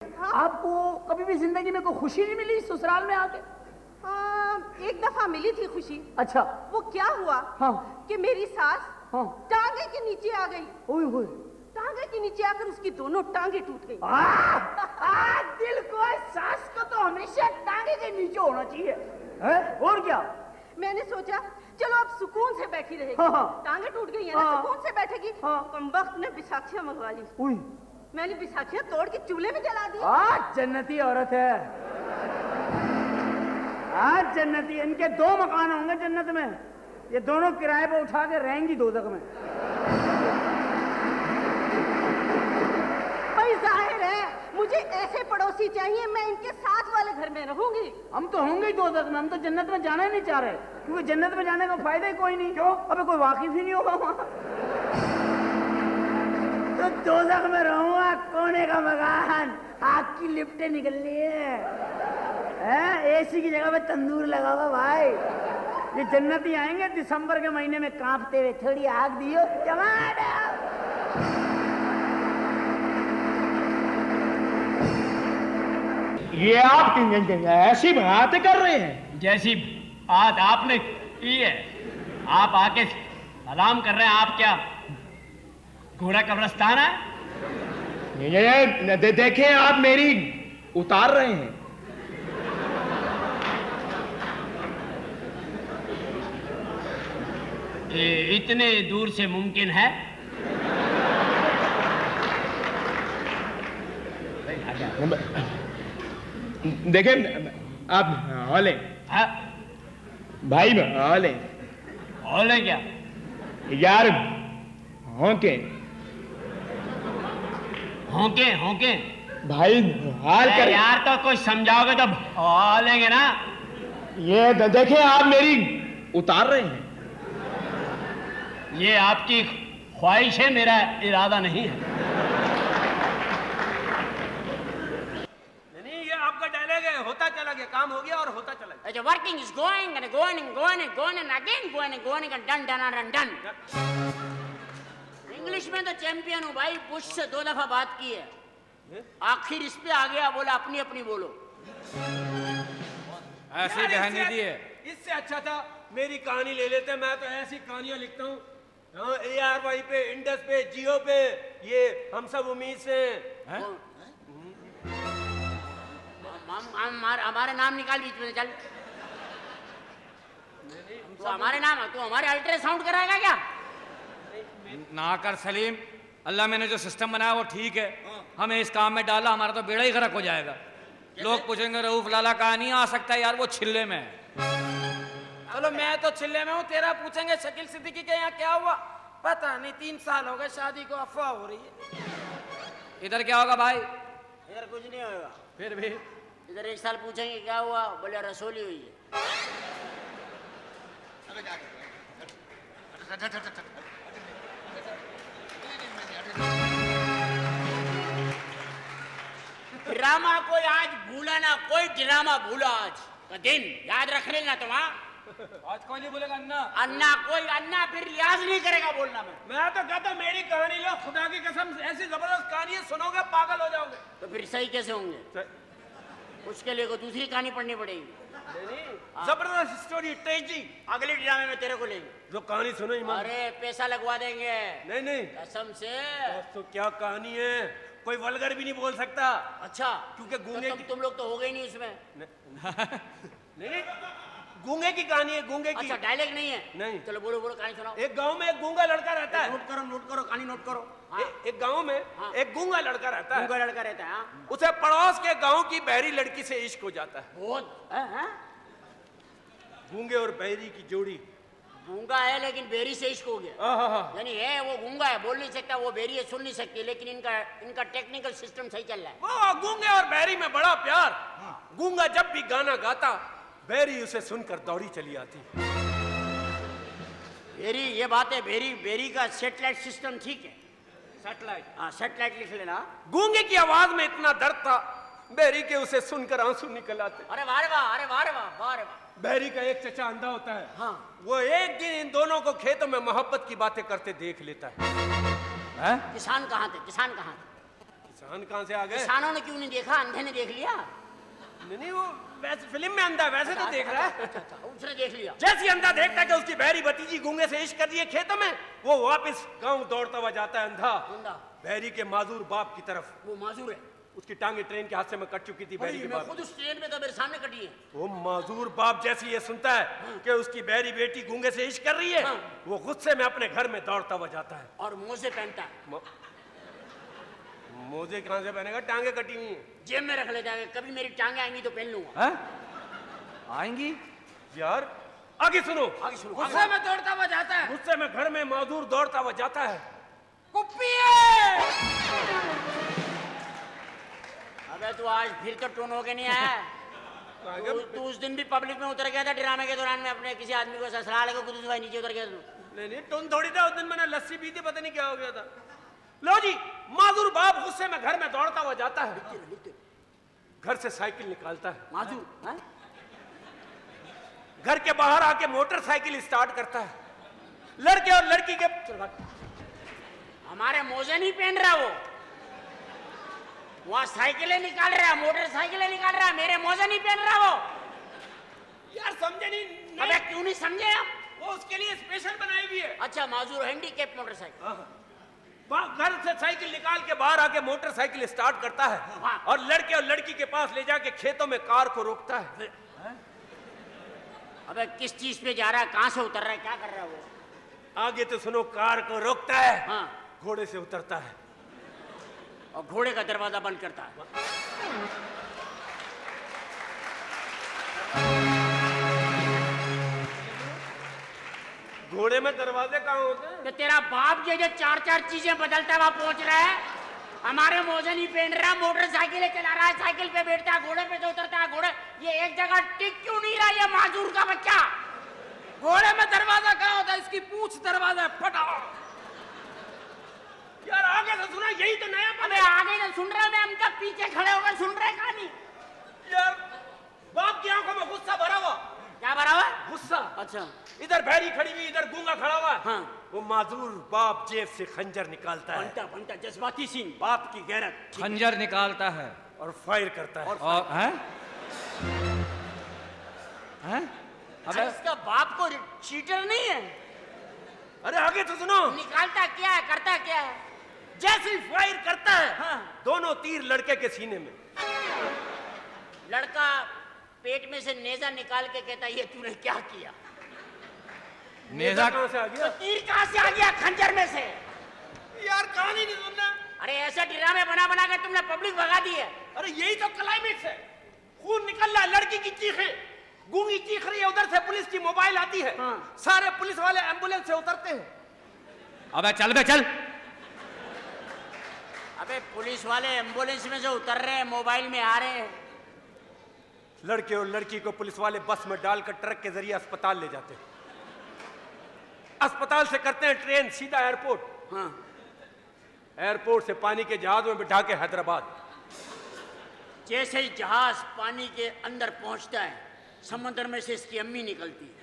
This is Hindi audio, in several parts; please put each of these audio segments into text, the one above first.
हाँ? आपको कभी भी जिंदगी में कोई खुशी नहीं मिली ससुराल में आके? एक दफा मिली थी खुशी। अच्छा। वो क्या हुआ हाँ। कि मेरी सास हाँ। टांगे के नीचे आ गई। ओए होए। टांगे के नीचे आकर उसकी दोनों टांगे टूट गई। दिल को सास को तो हमेशा टांगे के नीचे होना चाहिए है? और क्या? मैंने सोचा चलो अब सुकून से बैठी रहेगी। हाँ, हाँ। टांगे टूट गई है ना, हाँ। सुकून से बैठेगी। हाँ। कमबख्त ने बिसाखियां मंगवा ली। उई। मैंने बिसाखियां तोड़ के चूल्हे में जला दी। जन्नती औरत है। आज जन्नती। इनके 2 मकान होंगे जन्नत में। ये दोनों किराए पर उठा के रहेंगी दोजख में। भाई जाहिर है मुझे ऐसे पड़ोसी चाहिए, मैं इनके साथ वाले घर में रहूंगी। हम तो होंगे ही दोजख में, हम तो जन्नत में जाना ही नहीं चाह रहे, क्योंकि जन्नत में जाने का फायदा ही कोई नहीं। क्यों? अबे कोई वाकिफ ही नहीं होगा वहां। तो दोजख में रहूंगा, कोने का मकान, आग की लिफ्टें निकलनी है, एसी की जगह पे तंदूर लगा हुआ भाई। ये जन्नती आएंगे दिसंबर के महीने में कांपते हुए, थोड़ी आग दियो जमाना। ये आप ऐसी बातें कर रहे हैं जैसी बात आपने की है। आप आके सलाम कर रहे हैं। आप क्या घोड़ा कब्रिस्तान है? ये देखें, आप मेरी उतार रहे हैं। इतने दूर से मुमकिन है? देखें आप हौले हाँ? भाई हौले हौले क्या? यार होंके होंके होंके भाई हाल कर यार, तो कुछ समझाओगे तो हौलेंगे ना। ये देखें, आप मेरी उतार रहे हैं। ये आपकी ख्वाहिश है, मेरा इरादा नहीं है। नहीं, ये आपका डायलॉग है। होता चला गया, काम हो गया और होता चला गया। The working is going and going and going and going and again going and going and done done and done. English में तो चैंपियन हूँ भाई, बुश से 2 दफा बात की है। आखिर इस पे आ गया, बोला अपनी अपनी बोलो। ऐसी बहनी दी है। इससे अच्छा था मेरी कहानी ले लेते। मैं तो ऐसी कहानियां लिखता हूँ ARY पे, इंडस पे, जियो पे, ये हम सब उम्मीद से हैं। हमारे नाम निकाल बीच में, चल। तो हमारे नाम, तू हमारे अल्ट्रासाउंड कराएगा क्या? ना कर सलीम, अल्लाह मैंने जो सिस्टम बनाया वो ठीक है। हमें इस काम में डाला, हमारा तो बेड़ा ही गर्क हो जाएगा। लोग पूछेंगे रऊफ लाला कहाँ नहीं आ सकता यार, वो छिल्ले में है। चलो मैं तो छिल्ले में हूँ, तेरा पूछेंगे शकील सिद्दीकी के यहाँ क्या हुआ? पता नहीं, 3 साल हो गए शादी को, अफवाह हो रही है। इधर क्या होगा भाई? इधर कुछ नहीं होगा। फिर भी इधर 1 साल पूछेंगे क्या हुआ, बोले रसोली हुई है। ड्रामा कोई आज भूला ना, कोई ड्रामा भूला आज का दिन याद रख लेना तुम। आज कौन नहीं बोलेगा अन्ना? अन्ना कोई अन्ना फिर लिहाज नहीं करेगा बोलना में। मैं तो कहता मेरी कहानी लो, खुदा की कसम ऐसी जबरदस्त कहानी है, सुनोगे पागल हो जाओगे। तो फिर सही कैसे होंगे? उसके लिए को दूसरी कहानी पढ़नी पड़ेगी। जबरदस्त स्टोरी, तेजी। अगले ड्रामे में तेरे को लेंगे। जो कहानी सुनो ईमान। अरे पैसा लगवा देंगे। नहीं नहीं, कसम से। तो क्या कहानी है? कोई वल्गर भी नहीं बोल सकता। अच्छा, क्योंकि गूंगे की तुम लोग तो हो गए नहीं उसमें। नहीं, गूंगे की कहानी है, गूंगे की। अच्छा, डायलॉग नहीं है? नहीं। चलो बोलो बोलो, कहानी सुनाओ। एक गांव में एक गूंगा लड़का रहता है। नोट करो कहानी नोट करो। हाँ। एक गांव में हाँ। एक गूंगा लड़का रहता है। गूंगा लड़का रहता है। हाँ। उसे पड़ोस के गांव की बहरी लड़की से इश्क हो जाता है। बहुत गूंगे और बहरी की जोड़ी। गूंगा है लेकिन बेरी से इश्क हो गया। यानी है वो गूंगा है, बोल नहीं सकता, वो बेरी है, सुन नहीं सकती, लेकिन इनका टेक्निकल सिस्टम सही चल रहा है। वो गूंगे और बहरी में बड़ा प्यार। गूंगा जब भी गाना गाता, बहरी उसे सुनकर दौड़ी चली आती। बेरी, ये बात है, बेरी का सेटेलाइट सिस्टम ठीक है। सैटेलाइट? हाँ, सेटेलाइट लिख लेना। गूंगे की आवाज में इतना दर्द था, बहरी के उसे सुनकर आंसू निकल आते। अरे वाह रे वाह, अरे वाह रे वाह, वाह रे वाह। बहरी का एक चचा अंधा होता है। हाँ। वो एक दिन इन दोनों को खेतों में मोहब्बत की बातें करते देख लेता है। किसान कहाँ थे? किसान कहाँ थे? कान कहाँ से आ गए? किसानों ने क्यों नहीं देखा, अंधे ने देख लिया? नहीं वो वैसे फिल्म में अंधा वैसे तो देख रहा है। उसने देख लिया। जैसे अंधा देखता है कि उसकी बहरी भतीजी गूंगे से इश्क कर दिए खेतों में, वो वापस गांव दौड़ता हुआ जाता है अंधा बहरी के माजूर बाप की तरफ। वो माजूर है, उसकी टांगे ट्रेन के हादसे में कट चुकी थी बहरी के मैं बाप। खुद उस ट्रेन में तो मेरे सामने कटी है। वो माजूर बाप जैसे ये सुनता है कि उसकी बहरी बेटी गूंगे से इश्क कर रही है, वो गुस्से में अपने घर में दौड़ता हुआ जाता है। और मोजे पहनता है। मोजे कहां से पहनेगा? टांगे कटी हुई हैं। जेब में रख लेता है, कभी मेरी टांगे आएंगी तो पहन लूंगा। हैं? आएंगी? यार आगे सुनो। आगे सुनो। गुस्से में दौड़ता हुआ जाता है। गुस्से में घर में माजूर दौड़ता हुआ जाता है। कुप्पी! अबे तू आज फिर तो टोन होके नहीं आया। तू उस दिन भी पब्लिक में उतर गया था ड्रामे के दौरान में, अपने किसी आदमी को ससुराल लेकर खुद भाई नीचे उतर गया तू। नहीं टोन थोड़ी था, उस दिन मैंने लस्सी पी थी, पता नहीं क्या हो गया था। लो जी, माजूर बाप गुस्से में घर में दौड़ता हुआ जाता है, घर से साइकिल निकालता है, माजूर हाँ? घर के बाहर आके मोटरसाइकिल स्टार्ट करता है, लड़के और लड़की के हमारे मोजे नहीं पहन रहा वो, वहां साइकिलें निकाल रहा है, मोटरसाइकिलें निकाल रहा है, मेरे मोजे नहीं पहन रहा वो। यार समझे नहीं? अबे क्यों नहीं समझे आप? वो उसके लिए स्पेशल बनाई हुई है। अच्छा, माजूर हैंडीकैप मोटरसाइकिल। घर से साइकिल निकाल के बाहर आके मोटरसाइकिल स्टार्ट करता है हाँ। और लड़के और लड़की के पास ले जाके खेतों में कार को रोकता है। अबे किस चीज पे जा रहा है, कहां से उतर रहा है, क्या कर रहा है वो? आगे तो सुनो, कार को रोकता है, हाँ। घोड़े से उतरता है और घोड़े का दरवाजा बंद करता है। घोड़े में दरवाजे कहाँ होते हैं? तो तेरा बाप जो चार चार चीजें बदलता हुआ पहुंच रहा है, हमारे मोजे नहीं पहन रहा, मोटरसाइकिलें चला रहा है, साइकिल पे बैठता है, घोड़े पे से उतरता है, घोड़े ये एक जगह टिक क्यों नहीं रहा? ये माजूर का बच्चा। घोड़े में दरवाजा कहाँ होता है? इसकी पूंछ दरवाजा है, फटा। यार आगे से सुना, यही तो नया। अबे आगे से सुन रहा है, हम तक पीछे खड़े होकर सुन रहे कहानी। यार बाप की आंखों में गुस्सा भरा हुआ। क्या भरा हुआ? गुस्सा। अच्छा, इधर भैरी खड़ी हुई, इधर गूंगा खड़ा हुआ। हाँ। वो माजूर बाप जेब से खंजर निकालता है बनता बनता जज्बाती सिंह, बाप की गैरत। खंजर निकालता है और फायर करता है। और हैं? हैं? अबे इसका बाप को चीटर नहीं है? अरे आगे तो सुनो, निकालता क्या है, करता क्या है? जैसे ही फायर करता है, हाँ। दोनों तीर लड़के के सीने में। लड़का पेट में से नेजा निकाल के कहता है, ये तूने क्या किया? नेजा कहां से आ गया? तो तीर कहां से आ गया? खंजर में से। यार कहानी नहीं सुनना। अरे ऐसा ड्रामे बना बना के तुमने पब्लिक भगा दी है। अरे यही तो क्लाइमेक्स है। खून निकल रहा है, लड़की की चीखें, गूंगी चीख रही है, उधर से पुलिस की मोबाइल आती है। हाँ। सारे पुलिस वाले एम्बुलेंस से उतरते हैं। अबे चल बे चल। अबे पुलिस वाले एम्बुलेंस में से उतर रहे हैं, मोबाइल में आ रहे हैं। लड़के और लड़की को पुलिस वाले बस में डालकर ट्रक के जरिए अस्पताल ले जाते हैं। अस्पताल से करते हैं ट्रेन सीधा एयरपोर्ट। हाँ। एयरपोर्ट से पानी के जहाज में बिठा के हैदराबाद। जैसे ही जहाज पानी के अंदर पहुंचता है, समुद्र में से इसकी अम्मी निकलती है,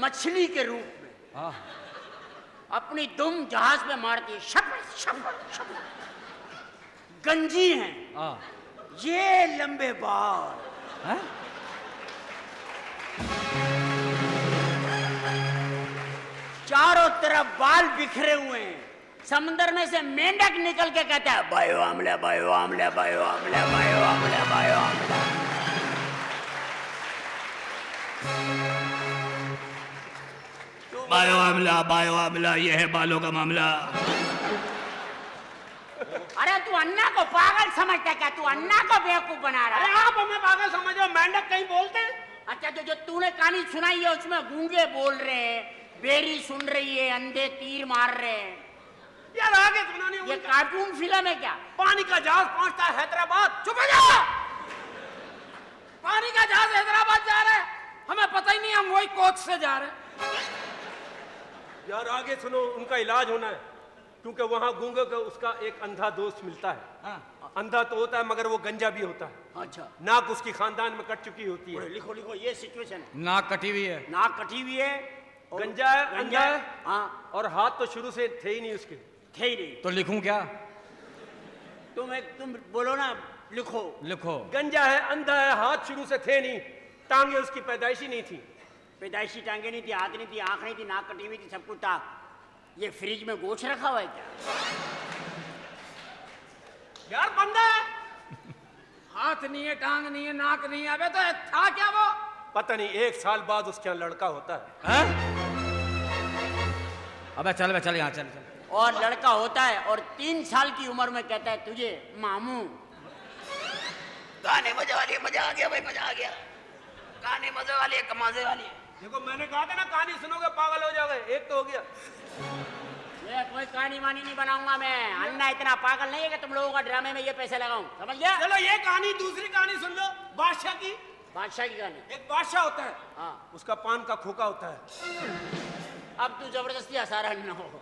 मछली के रूप में अपनी दुम जहाज पे मारती है, शपट शपट शपट। गंजी हैं, ये लंबे बाल, चारों तरफ बाल बिखरे हुए हैं। समंदर में से मेंढक निकल के कहता है, bio Amla bio Amla bio Amla bio Amla bio Amla. Bio Amla ये है बालों का मामला। अरे तू अन्ना को पागल समझता क्या? तू अन्ना को बेवकूफ बना रहा है। आप हमें पागल समझो, मेंढक कहीं बोलते हैं? अच्छा, जो तूने कहानी सुनाई है उसमें गूंगे बोल रहे हैं, बेरी सुन रही है, अंधे तीर मार रहे हैं। यार आगे सुना नहीं। ये कार्टून फिल्म है क्या? पानी का जहाज पहुंचता है हैदराबाद। चुप हो जा। पानी का जहाज हैदराबाद जा रहा है, हमें पता ही नहीं, हम वही कोच से जा रहे हैं। यार आगे सुनो, उनका इलाज होना है क्योंकि वहां गूंगे को उसका एक अंधा दोस्त मिलता है। हाँ। अंधा तो होता है मगर वो गंजा भी होता है। अच्छा, नाक उसकी खानदान में कट चुकी होती है। लिखो लिखो, ये सिचुएशन है। नाक कटी हुई है, नाक कटी हुई है, और गंजा है, गंजा अंधा है। हाँ। और हाथ तो शुरू से थे ही नहीं उसके। थे ही नहीं। तो लिखूं क्या? तुम बोलो ना, लिखो। लिखो। गंजा है, अंधा है, हाथ शुरू से थे नहीं, टांगे उसकी पैदाइशी नहीं थी। पैदाइशी टांगे नहीं थी, हाथ नहीं थी, आंख नहीं थी, नाक कटी हुई थी, सब कुछ था। ये फ्रिज में गोश्त रखा हुआ है क्या? यार बंदा है। हाथ नहीं है, टांग नहीं है, नाक नहीं है, अबे तो था क्या वो? पता नहीं, 1 साल बाद उसके यहाँ लड़का होता है। हैं? अबे चल चल यहाँ चल चल। और लड़का होता है और 3 साल की उम्र में कहता है तुझे मामू। गाने मजे वाली, मजा आ गया भाई, मजा आ गया। गाने मजे वाली है, कमाजे वाली है। देखो मैंने कहा था ना, कहानी सुनोगे पागल हो जाओगे। एक तो हो गया। ये कोई कहानी वानी नहीं बनाऊंगा मैं। अन्ना इतना पागल नहीं है कि तुम लोगों का ड्रामे में ये पैसे लगाऊं, समझ गया? चलो ये कहानी, दूसरी कहानी सुन लो, बादशाह की। बादशाह की कहानी। एक बादशाह होता है, हाँ। उसका पान का खोखा होता है। अब तू जबरदस्ती हंसा रहा ना हो।